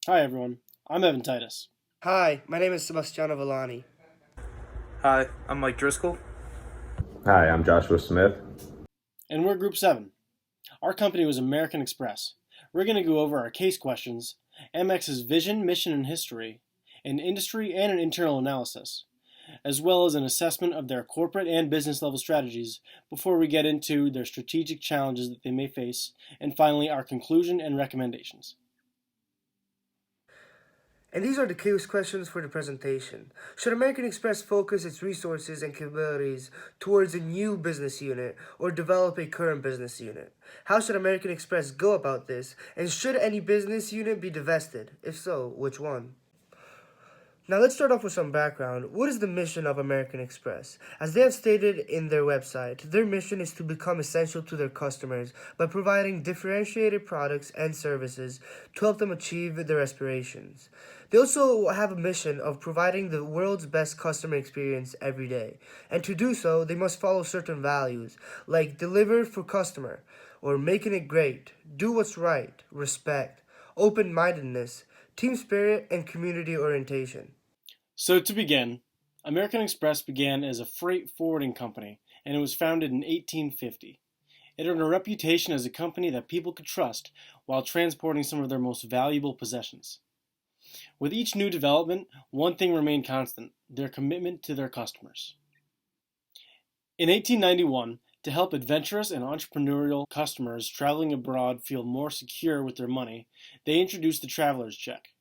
Hi everyone, I'm Evan Titus. Hi, my name is Sebastiano Villani. Hi, I'm Mike Driscoll. Hi, I'm Joshua Smith. And we're Group 7. Our company was American Express. We're going to go over our case questions, MX's vision, mission, and history, an industry and an internal analysis, as well as an assessment of their corporate and business level strategies before we get into their strategic challenges that they may face, and finally our conclusion and recommendations. And these are the case questions for the presentation. Should American Express focus its resources and capabilities towards a new business unit or develop a current business unit? How should American Express go about this? And should any business unit be divested? If so, which one? Now let's start off with some background. What is the mission of American Express? As they have stated in their website, their mission is to become essential to their customers by providing differentiated products and services to help them achieve their aspirations. They also have a mission of providing the world's best customer experience every day. And to do so, they must follow certain values, like deliver for customer, or making it great, do what's right, respect, open-mindedness, team spirit, and community orientation. So to begin, American Express began as a freight forwarding company, and it was founded in 1850. It earned a reputation as a company that people could trust while transporting some of their most valuable possessions. With each new development, one thing remained constant: their commitment to their customers. In 1891, to help adventurous and entrepreneurial customers traveling abroad feel more secure with their money, they introduced the traveler's check.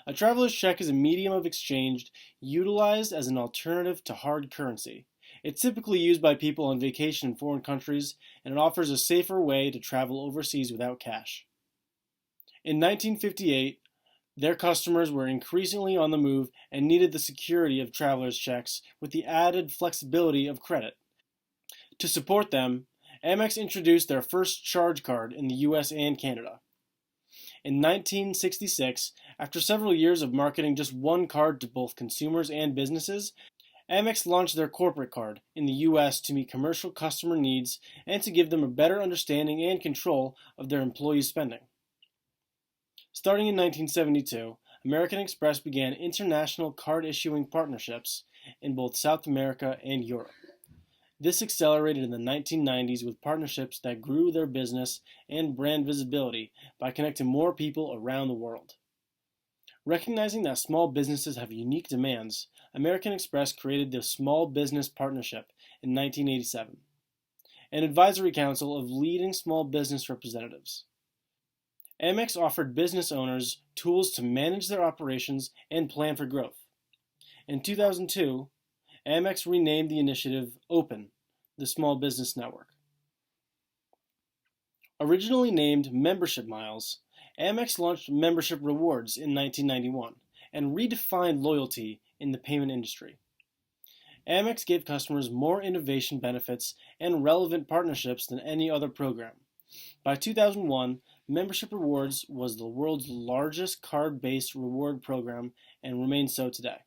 A traveler's check is a medium of exchange utilized as an alternative to hard currency. It's typically used by people on vacation in foreign countries, and it offers a safer way to travel overseas without cash. In 1958, their customers were increasingly on the move and needed the security of traveler's checks with the added flexibility of credit. To support them, Amex introduced their first charge card in the US and Canada. In 1966, after several years of marketing just one card to both consumers and businesses, Amex launched their corporate card in the US to meet commercial customer needs and to give them a better understanding and control of their employees' spending. Starting in 1972, American Express began international card issuing partnerships in both South America and Europe. This accelerated in the 1990s with partnerships that grew their business and brand visibility by connecting more people around the world. Recognizing that small businesses have unique demands, American Express created the Small Business Partnership in 1987, an advisory council of leading small business representatives. Amex offered business owners tools to manage their operations and plan for growth. In 2002, Amex renamed the initiative Open, the Small Business Network. Originally named Membership Miles, Amex launched Membership Rewards in 1991 and redefined loyalty in the payment industry. Amex gave customers more innovation benefits and relevant partnerships than any other program. By 2001, Membership Rewards was the world's largest card-based reward program and remains so today.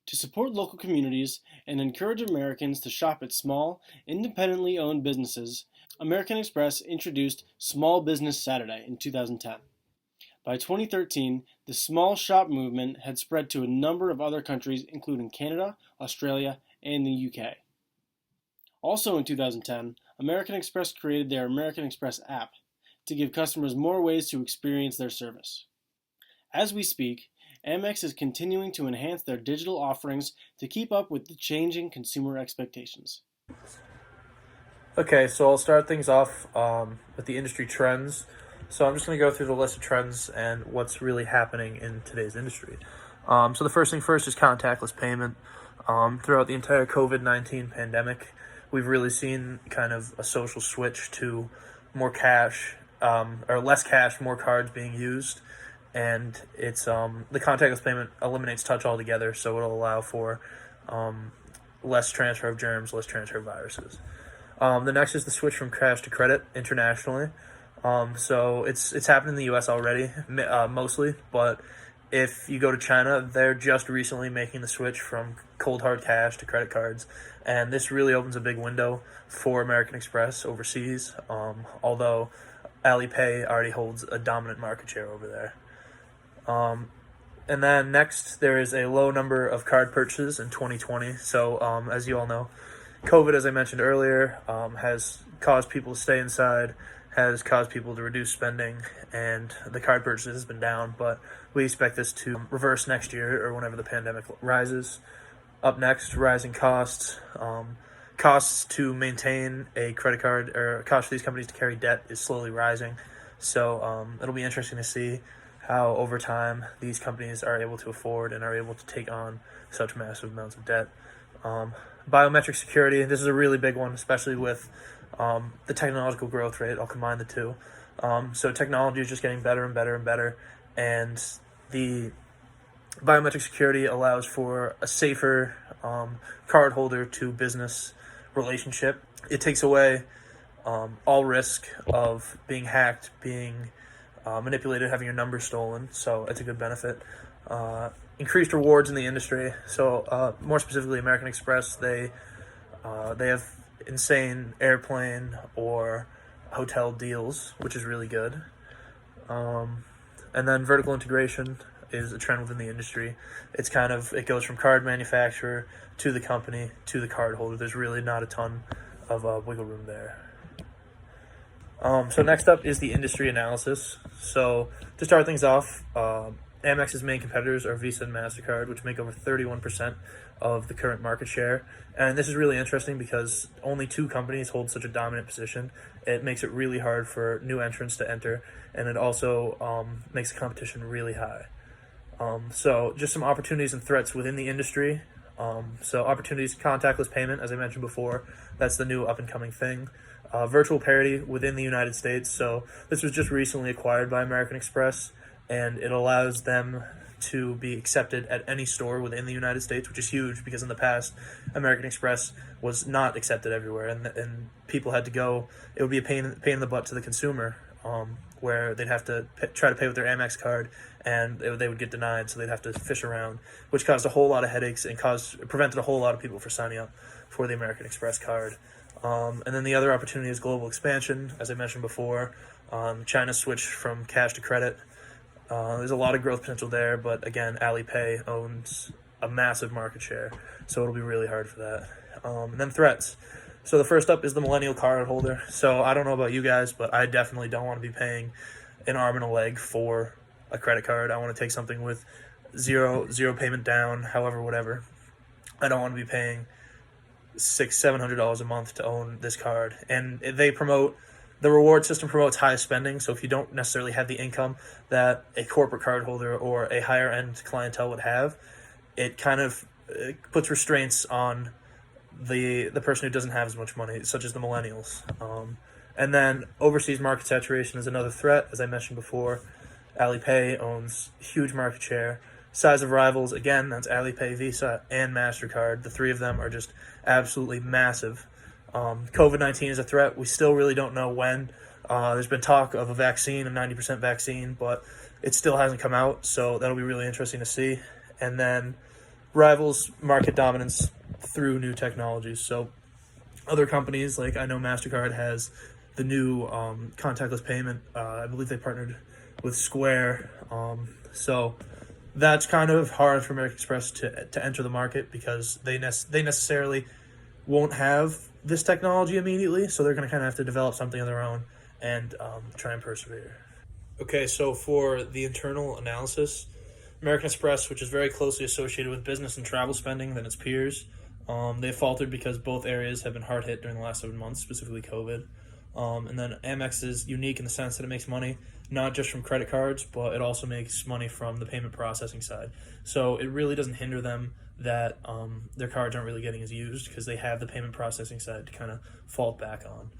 To support local communities and encourage Americans to shop at small, independently owned businesses, American Express introduced Small Business Saturday in 2010. By 2013, the small shop movement had spread to a number of other countries, including Canada, Australia, and the UK. Also in 2010, American Express created their American Express app to give customers more ways to experience their service. As we speak, Amex is continuing to enhance their digital offerings to keep up with the changing consumer expectations. Okay, so I'll start things off with the industry trends. So I'm just going to go through the list of trends and what's really happening in today's industry. So the first thing first is contactless payment. Throughout the entire COVID-19 pandemic, we've really seen kind of a social switch to more cash, or less cash, more cards being used. And it's the contactless payment eliminates touch altogether, so it'll allow for less transfer of germs, less transfer of viruses. The next is the switch from cash to credit internationally. So it's happened in the U.S. already, mostly, but if you go to China, they're just recently making the switch from cold hard cash to credit cards, and this really opens a big window for American Express overseas, although Alipay already holds a dominant market share over there. And then next, there is a low number of card purchases in 2020. So, as you all know, COVID, as I mentioned earlier, has caused people to stay inside, has caused people to reduce spending, and the card purchases has been down. But we expect this to reverse next year or whenever the pandemic rises. Up next, rising costs. Costs to maintain a credit card, or cost for these companies to carry debt, is slowly rising. So it'll be interesting to see how over time these companies are able to afford and are able to take on such massive amounts of debt. Biometric security, this is a really big one, especially with the technological growth rate. I'll combine the two. So technology is just getting better and better and better, and the biometric security allows for a safer cardholder to business relationship. It takes away all risk of being hacked, being manipulated, having your number stolen, so it's a good benefit. Increased rewards in the industry, so more specifically American Express, they have insane airplane or hotel deals, which is really good. And then vertical integration is a trend within the industry. It goes from card manufacturer to the company to the card holder. There's really not a ton of wiggle room there. So next up is the industry analysis. So to start things off, Amex's main competitors are Visa and MasterCard, which make over 31% of the current market share. And this is really interesting because only two companies hold such a dominant position. It makes it really hard for new entrants to enter, and it also makes the competition really high. So just some opportunities and threats within the industry. So opportunities, contactless payment, as I mentioned before, that's the new up-and-coming thing. Virtual parity within the United States. So this was just recently acquired by American Express, and it allows them to be accepted at any store within the United States, which is huge because in the past, American Express was not accepted everywhere, and people had to go. It would be a pain in the butt to the consumer, where they'd have to try to pay with their Amex card, and they would get denied, so they'd have to fish around, which caused a whole lot of headaches and prevented a whole lot of people from signing up for the American Express card. And then the other opportunity is global expansion, as I mentioned before. China switched from cash to credit. There's a lot of growth potential there, but again, Alipay owns a massive market share, so it'll be really hard for that. And then threats. So the first up is the millennial card holder. So I don't know about you guys, but I definitely don't want to be paying an arm and a leg for a credit card. I want to take something with zero payment down, however, whatever. I don't want to be paying $700 a month to own this card. And the reward system promotes high spending, so if you don't necessarily have the income that a corporate card holder or a higher end clientele would have, it kind of puts restraints on the person who doesn't have as much money, such as the millennials. And then overseas market saturation is another threat. As I mentioned before, Alipay owns huge market share. Size of rivals, again, that's Alipay, Visa, and MasterCard. The three of them are just absolutely massive. COVID-19 is a threat. We still really don't know when. There's been talk of a vaccine, a 90% vaccine, but it still hasn't come out, so that'll be really interesting to see. And then rivals market dominance through new technologies. So other companies, like I know MasterCard has the new contactless payment. I believe they partnered with Square. So that's kind of hard for American Express to enter the market because they necessarily won't have this technology immediately, so they're going to kind of have to develop something of their own and try and persevere. Okay, so for the internal analysis, American Express, which is very closely associated with business and travel spending than its peers, they faltered because both areas have been hard hit during the last 7 months, specifically COVID. And then Amex is unique in the sense that it makes money not just from credit cards, but it also makes money from the payment processing side. So it really doesn't hinder them that their cards aren't really getting as used because they have the payment processing side to kind of fall back on.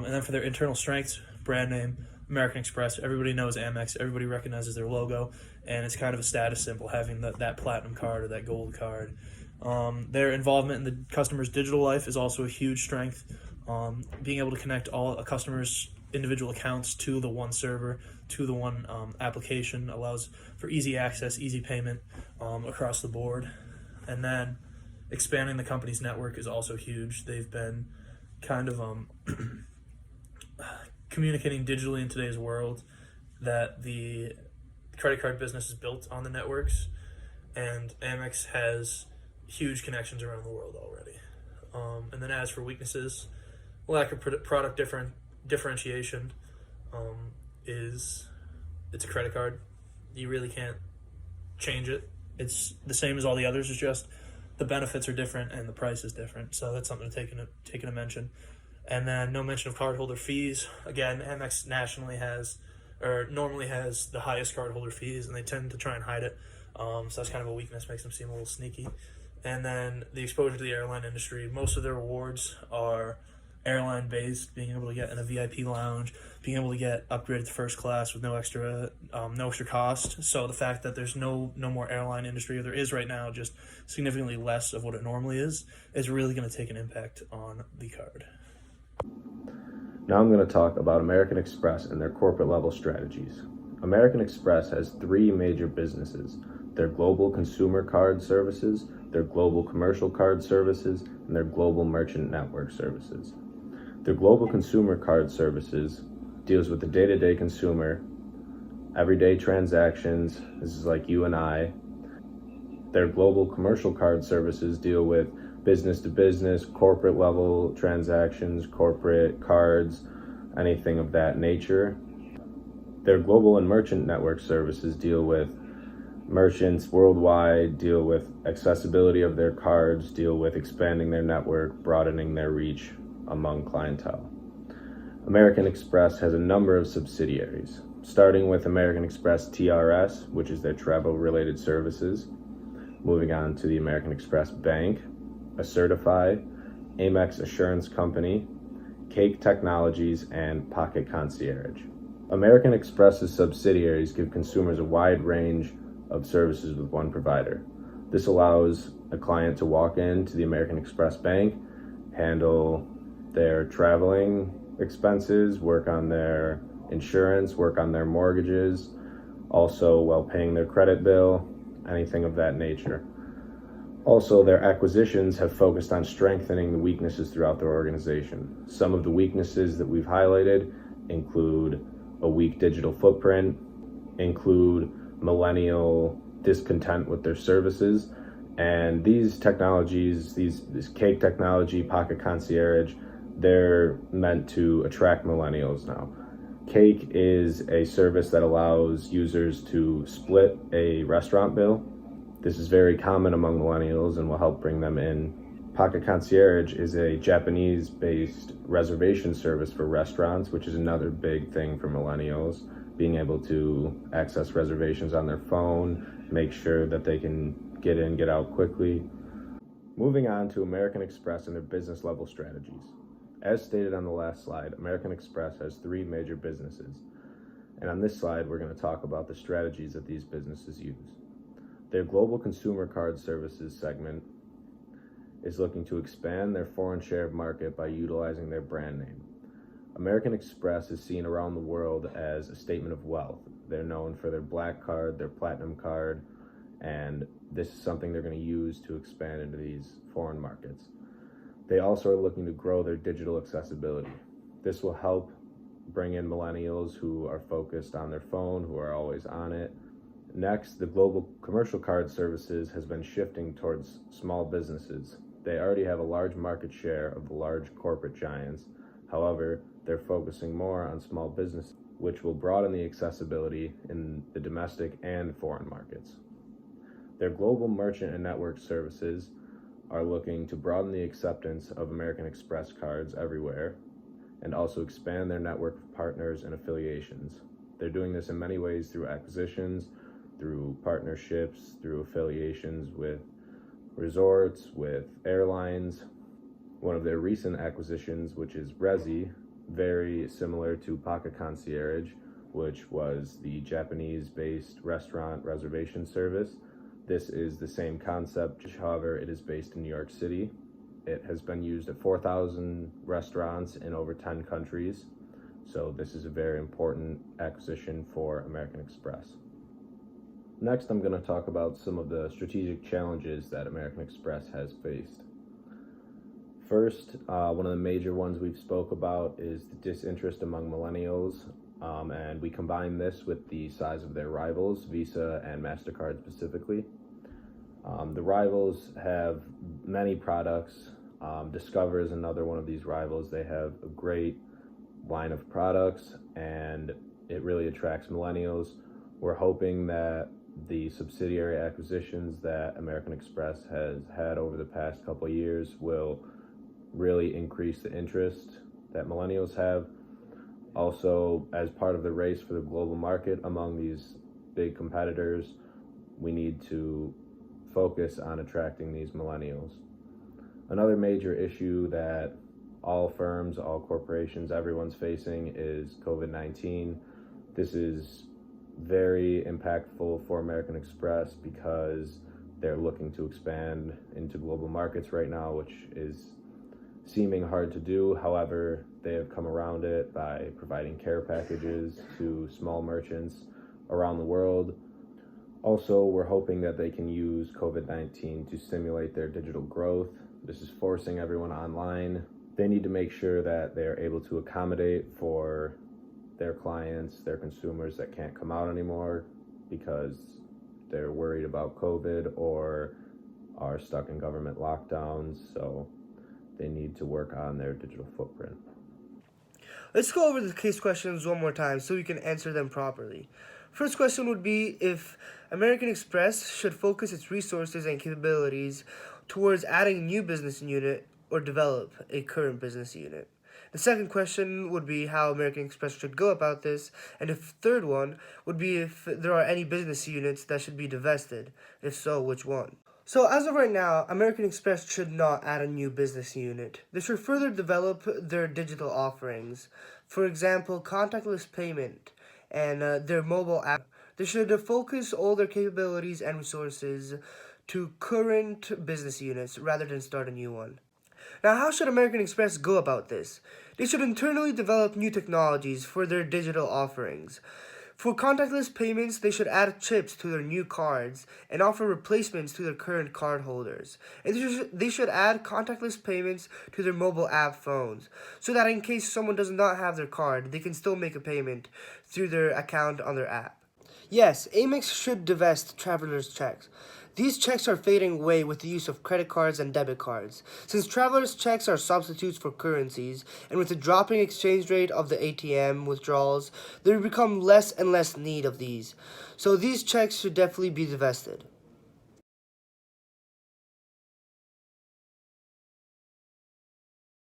And then for their internal strengths, brand name, American Express, everybody knows Amex, everybody recognizes their logo, and it's kind of a status symbol having that platinum card or that gold card. Their involvement in the customer's digital life is also a huge strength. Being able to connect all a customer's individual accounts to the one server, to the one application allows for easy access, easy payment across the board. And then expanding the company's network is also huge. They've been kind of communicating digitally in today's world that the the credit card business is built on the networks, and Amex has huge connections around the world already. And then as for weaknesses, lack of product differentiation is it's a credit card. You really can't change it. It's the same as all the others. It's just the benefits are different and the price is different. So that's something to take a mention. And then no mention of cardholder fees. Again, Amex normally has the highest cardholder fees, and they tend to try and hide it. So that's kind of a weakness, makes them seem a little sneaky. And then the exposure to the airline industry. Most of their rewards are airline based, being able to get in a VIP lounge, being able to get upgraded to first class with no extra cost. So the fact that there's no more airline industry, or there is right now, just significantly less of what it normally is really going to take an impact on the card. Now I'm going to talk about American Express and their corporate level strategies. American Express has three major businesses: their global consumer card services, their global commercial card services, and their global merchant network services. Their global consumer card services deals with the day-to-day consumer, everyday transactions. This is like you and I. Their global commercial card services deal with business to business, corporate level transactions, corporate cards, anything of that nature. Their global and merchant network services deal with merchants worldwide, deal with accessibility of their cards, deal with expanding their network, broadening their reach among clientele. American Express has a number of subsidiaries, starting with American Express TRS, which is their travel-related services, moving on to the American Express Bank, Certify, Amex Assurance Company, Cake Technologies, and Pocket Concierge. American Express's subsidiaries give consumers a wide range of services with one provider. This allows a client to walk into the American Express Bank, handle their traveling expenses, work on their insurance, work on their mortgages, also while paying their credit bill, anything of that nature. Also, their acquisitions have focused on strengthening the weaknesses throughout their organization. Some of the weaknesses that we've highlighted include a weak digital footprint, include millennial discontent with their services, and these technologies, this Cake Technology, Pocket Concierge, they're meant to attract millennials now. Cake is a service that allows users to split a restaurant bill. This is very common among millennials and will help bring them in. Pocket Concierge is a Japanese-based reservation service for restaurants, which is another big thing for millennials, being able to access reservations on their phone, make sure that they can get in, get out quickly. Moving on to American Express and their business level strategies. As stated on the last slide, American Express has three major businesses. And on this slide, we're going to talk about the strategies that these businesses use. Their global consumer card services segment is looking to expand their foreign share of market by utilizing their brand name. American Express is seen around the world as a statement of wealth. They're known for their black card, their platinum card, and this is something they're going to use to expand into these foreign markets. They also are looking to grow their digital accessibility. This will help bring in millennials who are focused on their phone, who are always on it. Next, the global commercial card services has been shifting towards small businesses. They already have a large market share of the large corporate giants. However, they're focusing more on small business, which will broaden the accessibility in the domestic and foreign markets. Their global merchant and network services are looking to broaden the acceptance of American Express cards everywhere and also expand their network of partners and affiliations. They're doing this in many ways through acquisitions, through partnerships, through affiliations with resorts, with airlines. One of their recent acquisitions, which is Resi, very similar to Pocket Concierge, which was the Japanese-based restaurant reservation service. This is the same concept, however, it is based in New York City. It has been used at 4,000 restaurants in over 10 countries. So this is a very important acquisition for American Express. Next, I'm going to talk about some of the strategic challenges that American Express has faced. First, one of the major ones we've spoke about is the disinterest among millennials And we combine this with the size of their rivals, Visa and MasterCard specifically. The rivals have many products. Discover is another one of these rivals. They have a great line of products, and it really attracts millennials. We're hoping that the subsidiary acquisitions that American Express has had over the past couple of years will really increase the interest that millennials have. Also, as part of the race for the global market among these big competitors, we need to focus on attracting these millennials. Another major issue that all firms, all corporations, everyone's facing is COVID-19. This is very impactful for American Express because they're looking to expand into global markets right now, which is seeming hard to do. However, they have come around it by providing care packages to small merchants around the world. Also, we're hoping that they can use COVID-19 to stimulate their digital growth. This is forcing everyone online. They need to make sure that they're able to accommodate for their clients, their consumers that can't come out anymore because they're worried about COVID or are stuck in government lockdowns. So they need to work on their digital footprint. Let's go over the case questions one more time so we can answer them properly. First question would be if American Express should focus its resources and capabilities towards adding a new business unit or develop a current business unit. The second question would be how American Express should go about this, and the third one would be if there are any business units that should be divested. If so, which one? So as of right now, American Express should not add a new business unit. They should further develop their digital offerings. For example, contactless payment and their mobile app. They should focus all their capabilities and resources to current business units rather than start a new one. Now, how should American Express go about this? They should internally develop new technologies for their digital offerings. For contactless payments, they should add chips to their new cards and offer replacements to their current card holders. And they should add contactless payments to their mobile app phones so that in case someone does not have their card, they can still make a payment through their account on their app. Yes, Amex should divest travelers' checks. These checks are fading away with the use of credit cards and debit cards. Since travelers' checks are substitutes for currencies, and with the dropping exchange rate of the ATM withdrawals, there will become less and less need of these. So these checks should definitely be divested.